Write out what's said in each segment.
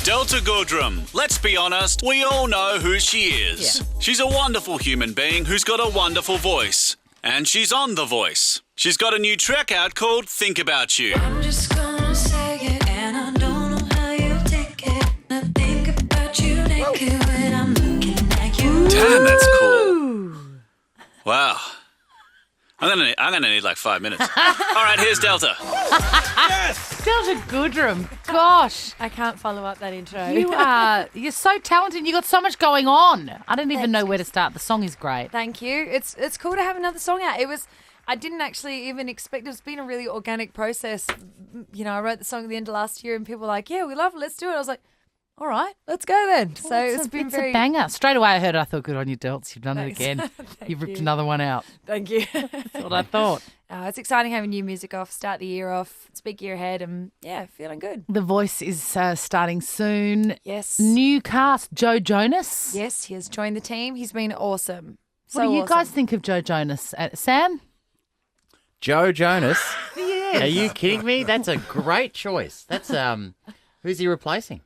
Delta Goodrem. Let's be honest, we all know who she is. Yeah. She's a wonderful human being who's got a wonderful voice. And she's on The Voice. She's got a new track out called Think About You. I'm just gonna say it, and I don't know how you take it. I think about you naked when I'm looking at you. Damn, that's cool. Wow. I'm gonna need like 5 minutes. All right, here's Delta. Delta Goodrem. Gosh. I can't follow up that intro. You're so talented. You got so much going on. I don't even know where to start. The song is great. Thank you. It's cool to have another song out. I didn't actually even expect it's been a really organic process. You know, I wrote the song at the end of last year and people were like, yeah, we love it, let's do it. I was like, all right, let's go then. So it's a banger. Straight away I heard it. I thought, good on you, Delts. You've done it again. You've ripped another one out. Thank you. That's what I thought. It's exciting having new music off, start the year off. It's a big year ahead and, yeah, feeling good. The Voice is starting soon. Yes. New cast, Joe Jonas. Yes, he has joined the team. He's been awesome. What do you guys think of Joe Jonas? Sam? Joe Jonas? Yes. Are you kidding me? That's a great choice. That's who's he replacing?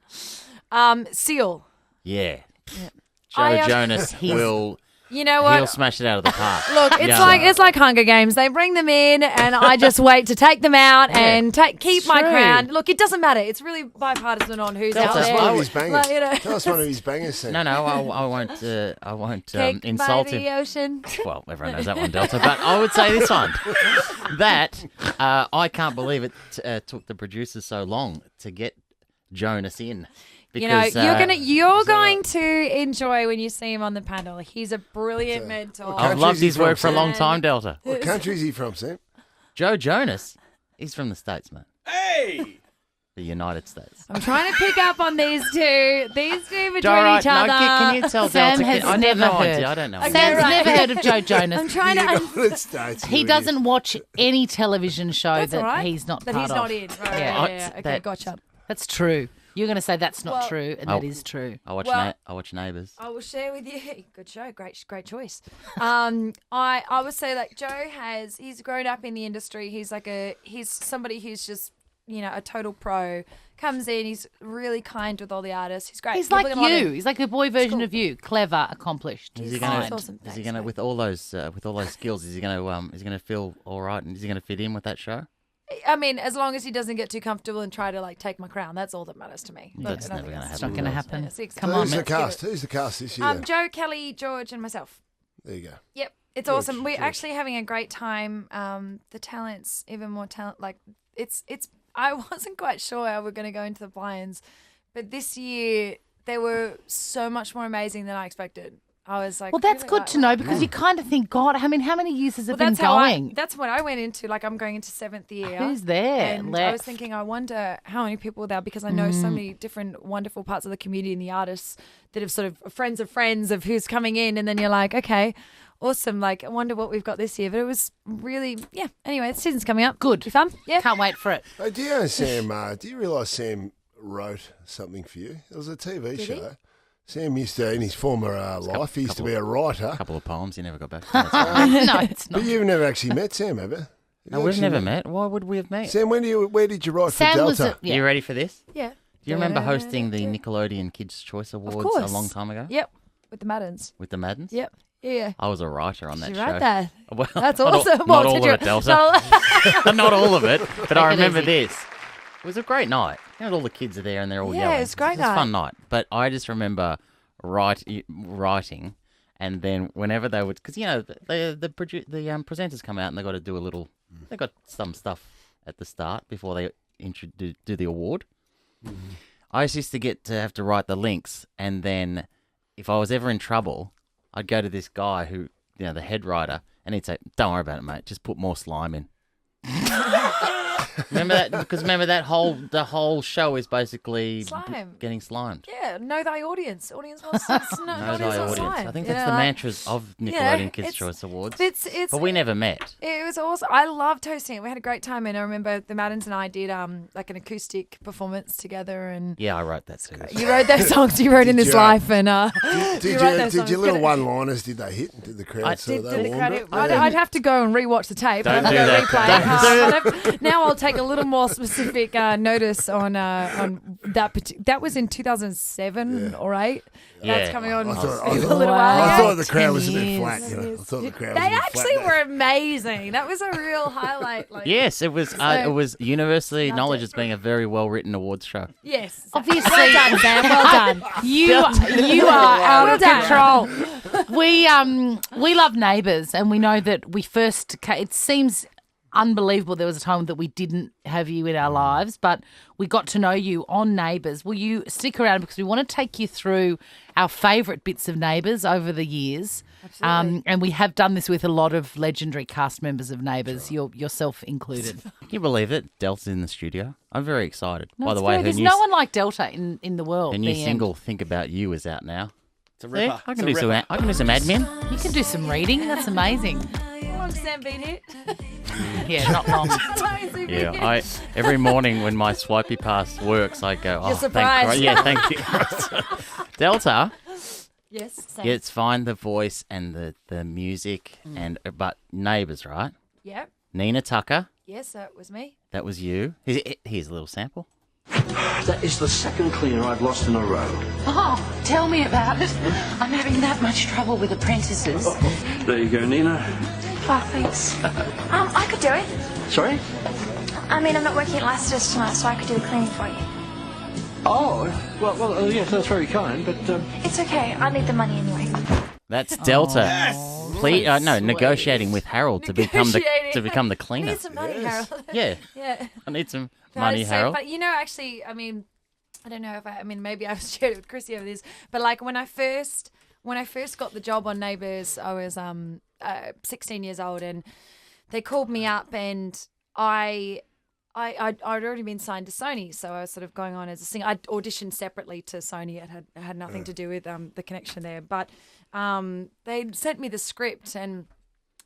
Seal. Yeah. Joe Jonas will. You know what? He'll smash it out of the park. Look, it's like Hunger Games. They bring them in, and I just wait to take them out and keep my crown. Look, it doesn't matter. It's really bipartisan on who's out there. One of his bangers. Like, you know. Tell us one of his bangers. Sam. No, I won't. I won't Cake insult by the him. ocean. Well, everyone knows that one, Delta. But I would say this one. That I can't believe it took the producers so long to get Jonas in. Because, you're going to enjoy when you see him on the panel. He's a brilliant mentor. I've loved his work for a long time, Delta. What country is he from, Sam? Joe Jonas, he's from the States, mate. Hey! The United States. I'm trying to pick up on these two. These two between right, each other. Can you tell Sam Delta? has I never heard. I don't know. Sam's never heard of Joe Jonas. I'm trying to. He doesn't watch any television show That's all that right. he's not that part he's of. not in. Right, yeah. Okay, gotcha. That's true. You're going to say that's not true, and that is true. I watch Neighbours. I will share with you. Good show, great choice. I would say like Joe he's grown up in the industry. He's somebody who's just a total pro. Comes in, he's really kind with all the artists. He's great. He's like you. He's like a boy version of you. Clever, accomplished. Is he gonna with all those skills? Is he gonna feel all right? And is he gonna fit in with that show? I mean, as long as he doesn't get too comfortable and try to take my crown, that's all that matters to me. That's never going to happen. It's not going to happen. Come on, Who's the cast this year? Joe, Kelly, George, and myself. There you go. Yep, it's awesome. We're actually having a great time. The talent's even more talent. It's. I wasn't quite sure how we're going to go into the Lions, but this year they were so much more amazing than I expected. I was like, well, that's good to know because you kind of think, God, I mean, how many years has it been going? That's what I went into. I'm going into 7th year. Who's there? And I was thinking, I wonder how many people are there because I know so many different wonderful parts of the community and the artists that have sort of friends of who's coming in. And then you're like, okay, awesome. I wonder what we've got this year. But it was really, Anyway, the season's coming up. Good. Be fun. Yeah. Can't wait for it. Hey, do you know Sam, do you realise Sam wrote something for you? It was a TV show. He? Sam used to, in his former life, he used to be a writer. A couple of poems, he never got back. No, it's not. But you've never actually met Sam, have you? No, we've never met. Why would we have met? Sam, where did you write for Delta? You ready for this? Yeah. Do you remember hosting the Nickelodeon Kids' Choice Awards a long time ago? Yep. With the Maddens. With the Maddens? Yep. Yeah. I was a writer on that show. Did you write that? Well, that's awesome. Not all of it, Delta. Not all of it, but I remember this. It was a great night. All the kids are there and they're all yelling. Yeah, it's a great night. It was a fun night. But I just remember writing, and then whenever they would, because the presenters come out and they got to do they got some stuff at the start before they do the award. Mm-hmm. I used to have to write the links, and then if I was ever in trouble, I'd go to this guy who, the head writer, and he'd say, "Don't worry about it, mate. Just put more slime in." Remember that? Because the whole show is basically getting slimed. Yeah, know thy audience. Audience wants to know thy audience. Slime. I think that's the mantras of Nickelodeon Kids' Choice Awards. But we never met. It was awesome. I loved hosting it. We had a great time, and I remember the Maddens and I did an acoustic performance together. And yeah, I wrote that too. You wrote those songs you wrote in this life, and did your little one-liners? Did they hit? Did the crowd? I'd have to go and rewatch the tape. Don't do that. Replay. Now I'll take a little more specific notice on that. That was in 2007 or 8. Yeah. That's coming on I a thought, little while I ago. thought the crowd was a 10 bit years. flat. You know? I thought the crowd was They a bit actually flat were amazing. That was a real highlight. Like, Yes, it was universally acknowledged as being a very well written awards show. Yes. Obviously, Well done, Sam. Well done. you are out Well of done. control. We love Neighbours, and we know that we first. It seems unbelievable. There was a time that we didn't have you in our lives, but we got to know you on Neighbours. Will you stick around because we want to take you through our favourite bits of Neighbours over the years? Absolutely. And we have done this with a lot of legendary cast members of Neighbours, yourself included. Can you believe it? Delta's in the studio. I'm very excited. No, By the it's way, good. her There's new, no one like Delta in the world. her new The end. single "Think About You" is out now. It's a See? ripper. I It's can a do some. ripper. I can do some admin. You can do some reading. That's amazing. How long Sam been here? Yeah, not long. Yeah, every morning when my swipey pass works, I go, "Oh, You're thank surprised. Christ." Yeah, thank you. Delta, Yes, Sam. yeah, it's fine the voice and the music but Neighbours, right? Yep. Nina Tucker, Yes, that was me. that was you. Here's a little sample. That is the second cleaner I've lost in a row. Oh, tell me about it. I'm having that much trouble with apprentices. There you go, Nina. Oh, thanks. I could do it. Sorry? I mean, I'm not working at Lassiter's tonight, so I could do the cleaning for you. Oh, well, yes, that's very kind, but It's okay. I need the money anyway. That's Delta. Please, no, sweet. negotiating with Harold to become the I cleaner. need some money, Harold. Yeah, Yeah. I need some That money, is so Harold. funny. You know, actually, I mean, I don't know if maybe I've shared it with Chrissy over this, but like when I first got the job on Neighbours, I was 16 years old, and they called me up, and I'd already been signed to Sony, so I was sort of going on as a singer. I auditioned separately to Sony. It had nothing to do with the connection there, but they sent me the script, and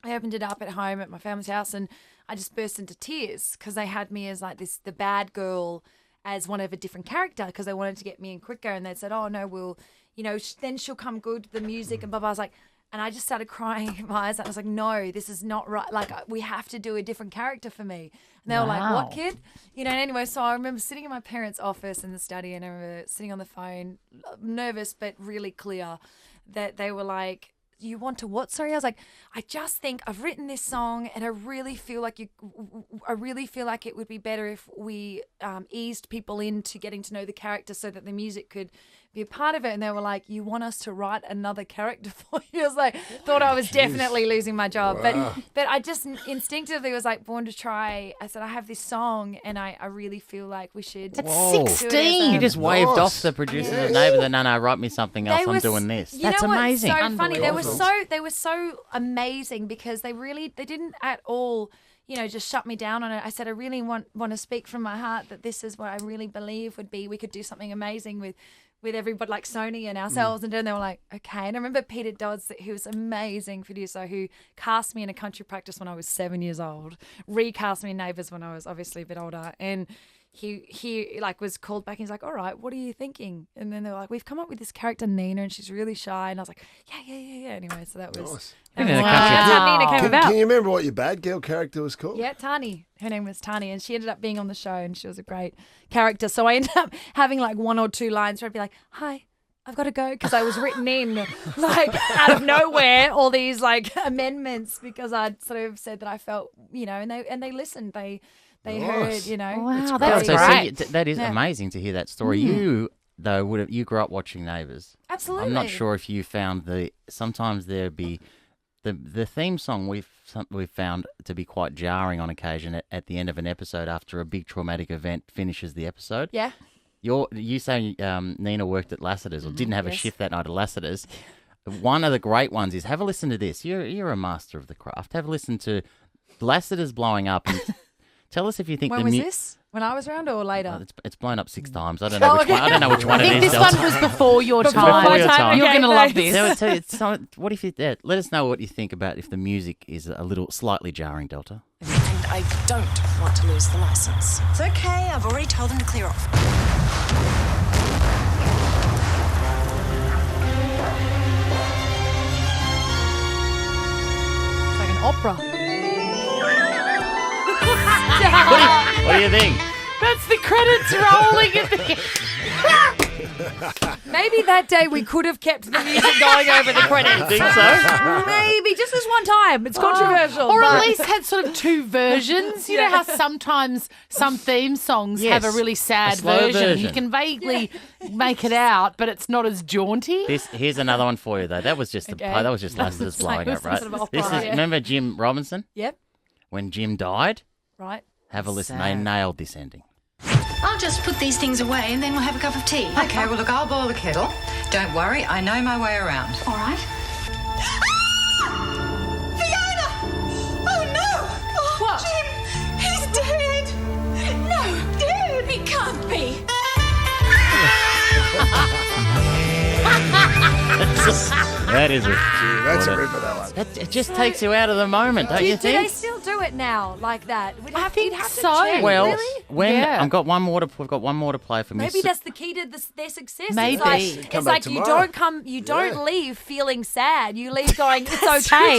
I opened it up at home at my family's house, and I just burst into tears because they had me as like the bad girl as one of a different character because they wanted to get me in quicker, and they said, "Oh no, we'll, then she'll come good, the music and blah blah." I was like. And I just started crying in my eyes. I was like, no, this is not right. Like, we have to do a different character for me. And they were like, what, kid? And anyway, so I remember sitting in my parents' office in the study, and I remember sitting on the phone, nervous but really clear, that they were like, you want to what? Sorry, I was like, I just think I've written this song, and I really feel like it would be better if we eased people into getting to know the character so that the music could be a part of it. And they were like, you want us to write another character for you? I was like, thought I was definitely losing my job. Wow. But I just instinctively was like, born to try. I said, I have this song, and I really feel like we should. That's Whoa. 16. You just waved Nice. off the producers of Neighbours and no, write me something else. I'm doing this. You That's know what's amazing. so funny. They Unbelievable. were so amazing because they didn't at all, just shut me down on it. I said, I really want to speak from my heart that this is what I really believe would be. We could do something amazing with everybody like Sony and ourselves. And then they were like, okay. And I remember Peter Dodds, who was an amazing producer, who cast me in A Country Practice when I was 7 years old, recast me in Neighbours when I was obviously a bit older. And he like was called back and he's like, all right, what are you thinking? And then they were like, we've come up with this character Nina, and she's really shy. And I was like, yeah. Anyway, so that was Nice. Been in a Wow. country- that's how Nina came about. Can you remember what your bad girl character was called? Yeah, Tani. Her name was Tani, and she ended up being on the show, and she was a great character. So I ended up having like one or two lines where I'd be like, hi, I've got to go, because I was written in like out of nowhere, all these like amendments, because I'd sort of said that I felt, and they listened. They Nice. heard, Wow, Oh, that's so great. that is Yeah. amazing to hear that story. You though you grew up watching Neighbours. Absolutely. I'm not sure if you found sometimes there'd be the theme song we've found to be quite jarring on occasion at the end of an episode after a big traumatic event finishes the episode. Yeah. You say Nina worked at Lassiter's or didn't have a yes. shift that night at Lassiter's. One of the great ones is have a listen to this. You're a master of the craft. Have a listen to Lassiter's blowing up and tell us if you think When the was this? When I was around or later? It's blown up 6 times. I don't know which one. I don't know which one I it think is. this one was before your Before time. my your time. You're Okay, going to love thanks. this. So what if you let us know what you think about if the music is a little slightly jarring, Delta? And I don't want to lose the license. It's okay, I've already told them to clear off. It's like an opera. What do do you think? That's the credits rolling at the end. Maybe that day we could have kept the music going over the credits. Think so? Maybe just this one time. It's controversial. Or at but- least had sort of two versions. You know how sometimes some theme songs have a really sad slow version. You can vaguely make it out, but it's not as jaunty. Here's another one for you though. That was just Okay. that was just us just blowing up, right? Sort of This opera, is yeah. remember Jim Robinson Yep. when Jim died. Right. Have a listen. Sad. They nailed this ending. I'll just put these things away and then we'll have a cup of tea. Okay, well, look, I'll boil the kettle. Don't worry, I know my way around. All right. Fiona! Oh no! Oh, What? Jim! He's dead! No, dead! He can't be! That is a That's a ripper, that one. it just takes you out of the moment, don't you Do they think? still do it now like that? We'd have, think you'd have to so. check. Well, Really? when Yeah. we've got one more to play for Maybe Miss. that's the key to their success. Maybe. It's like, Come it's back like tomorrow. you don't Yeah. leave feeling sad. You leave going, it's okay.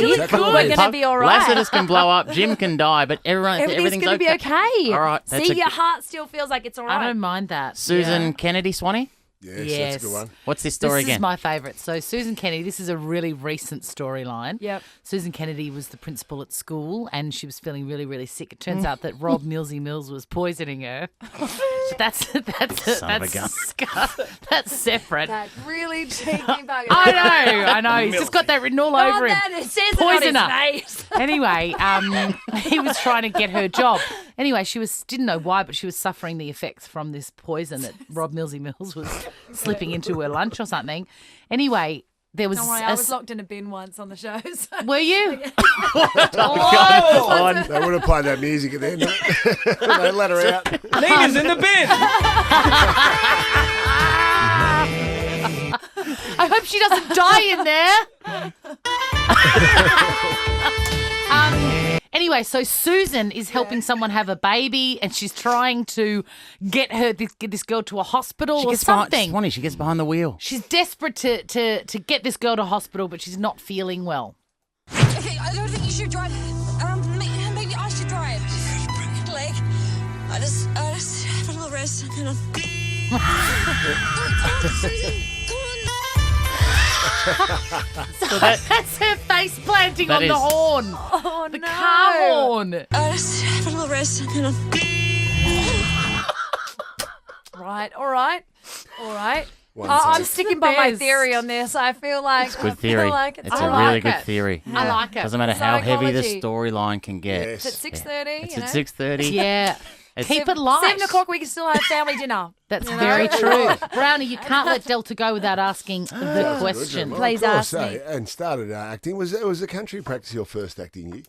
Exactly. We're going to be all right. Lassiter's can blow up, Jim can die, but everything's going to be okay. All right, that's See, a- your heart still feels like it's all I right. don't mind that. Susan Kennedy, Swanee. Yes, that's a good one. What's this story This again? is my favourite. So Susan Kennedy, this is a really recent storyline. Yep. Susan Kennedy was the principal at school and she was feeling really, really sick. It turns out that Rob Millsy Mills was poisoning her. That's Son of a gun. that's separate. That really cheeky bugger. I know. He's just got that written all over him. That, it says Poisoner. it on his face. Anyway, he was trying to get her job. Anyway, she didn't know why, but she was suffering the effects from this poison that Rob Millsy Mills was slipping into her lunch or something. Anyway, there was Don't worry, I was locked in a bin once on the show. So. Were you? Oh, they would have played that music at the end. They let her out. Neighbours in the bin. I hope she doesn't die in there. Anyway, so Susan is helping someone have a baby, and she's trying to get this girl to a hospital or something. Swanee, she gets behind the wheel. She's desperate to get this girl to hospital, but she's not feeling well. Okay, I don't think you should drive. Maybe I should drive. Broken leg. I just have a little rest and then I'll... Susan, come on. That's her face planting That on the is- horn. Oh, The no. car horn. I just have a little rest and then I'll... Right, all right. One I'm side. sticking by my best. theory on this. I feel like Good theory. it's It's I a like really good it. theory. I like it. Doesn't matter how heavy the Psychology. storyline can get. Yes. It's at 6:30. It's you at know? 6:30. Yeah. It's- Keep it light. 7 o'clock, we can still have family dinner. That's You know? very true. Brownie, you can't let Delta go without asking the That was a good question. one. Please Of course, ask me. And started acting. Was the country practice your first acting year?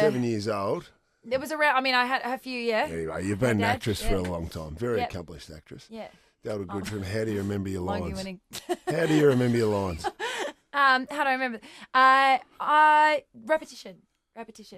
7 years old. It was around. I mean, I had a few. Yeah. Anyway, you've been an Dad, actress for a long time. Very Yep. accomplished actress. Yeah. Delta Goodrem, how do you remember your Logie lines? winning. How do you remember your lines? How do I remember? Repetition.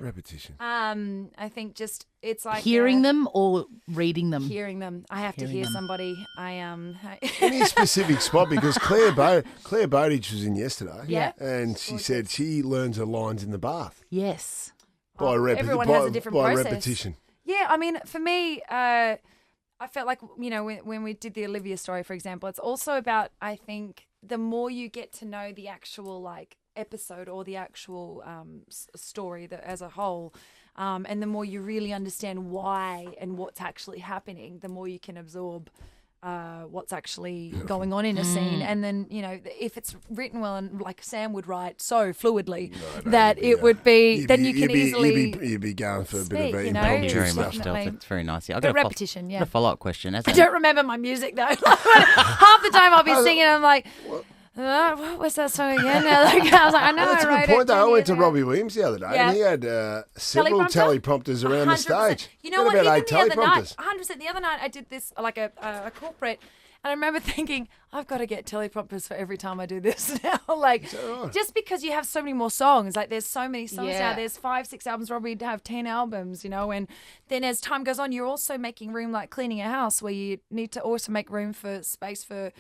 Repetition. I think just it's like Hearing them or reading them? Hearing them. I have to hear somebody. Any specific spot? Because Claire Bowditch was in yesterday. Yeah. And she said she learns her lines in the bath. Yes. By everyone has a different process. repetition. Yeah, I mean, for me, I felt like, when we did the Olivia story, for example, it's also about, I think, the more you get to know the actual, episode or the actual story as a whole, and the more you really understand why and what's actually happening, the more you can absorb what's actually going on in a scene. And then, if it's written well and like Sam would write so fluidly that it would be, then you can easily You'd be going for a speak, bit of you know? Thank you very stuff. much, Definitely. Delta. It's very nice. Yeah, I've But got a repetition, got yeah. a follow-up question. As I don't remember my music though. Half the time I'll be singing and I'm like, what was that song again? I was like, I know That's I a wrote good point, it. though. I went to 10 years Robbie Williams the other day, Yeah. and he had several teleprompters around the 100%. stage. You know He what? had Even about 8 the other night, teleprompters. 100%. The other night I did this like a corporate, and I remember thinking, I've got to get teleprompters for every time I do this now. Just because you have so many more songs. Like there's so many songs Yeah. now. There's 5-6 albums. Robbie would have 10 albums, and then as time goes on, you're also making room like cleaning a house where you need to also make room for space for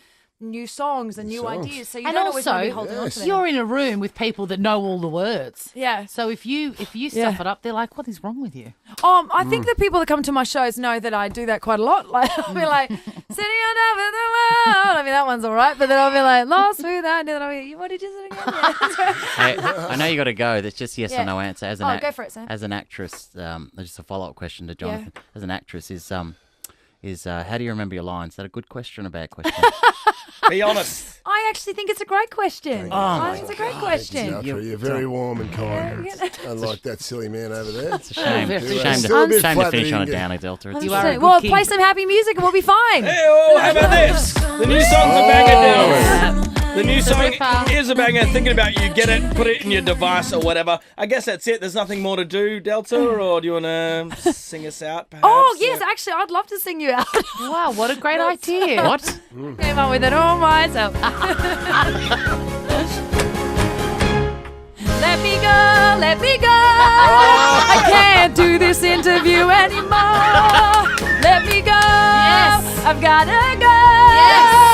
new songs and new ideas. So you And don't always want to be also, holding on to them. you're in a room with people that know all the words. Yeah. So if you stuff it up, they're like, "What is wrong with you?" I think the people that come to my shows know that I do that quite a lot. Like I'll be like, sitting on top of the world. I mean, that one's all right, but then I'll be like, lost without. And then I'll be, what did you say again? Hey, I know you got to go. That's just yes or no answer. As an go for it, Sam. As an actress, just a follow-up question to Jonathan. As an actress, is how do you remember your lines? Is that a good question or a bad question? Be honest. I actually think it's a great question. I think it's a great question. You're very warm and kind. Unlike that silly man over there. It's a shame. Shame to finish on a downer, Delta. Well, play some happy music and we'll be fine. Hey, how about this? The new song's a banger, Delta. The new song is a banger. Thinking about you, get it, put it in your device or whatever. I guess that's it. There's nothing more to do, Delta, or do you want to sing us out, perhaps? Oh, yes, actually, I'd love to sing you out. Wow, what a great idea. What? Came up with it all myself. Let me go, let me go. I can't do this interview anymore. Let me go. Yes. I've gotta go. Yes.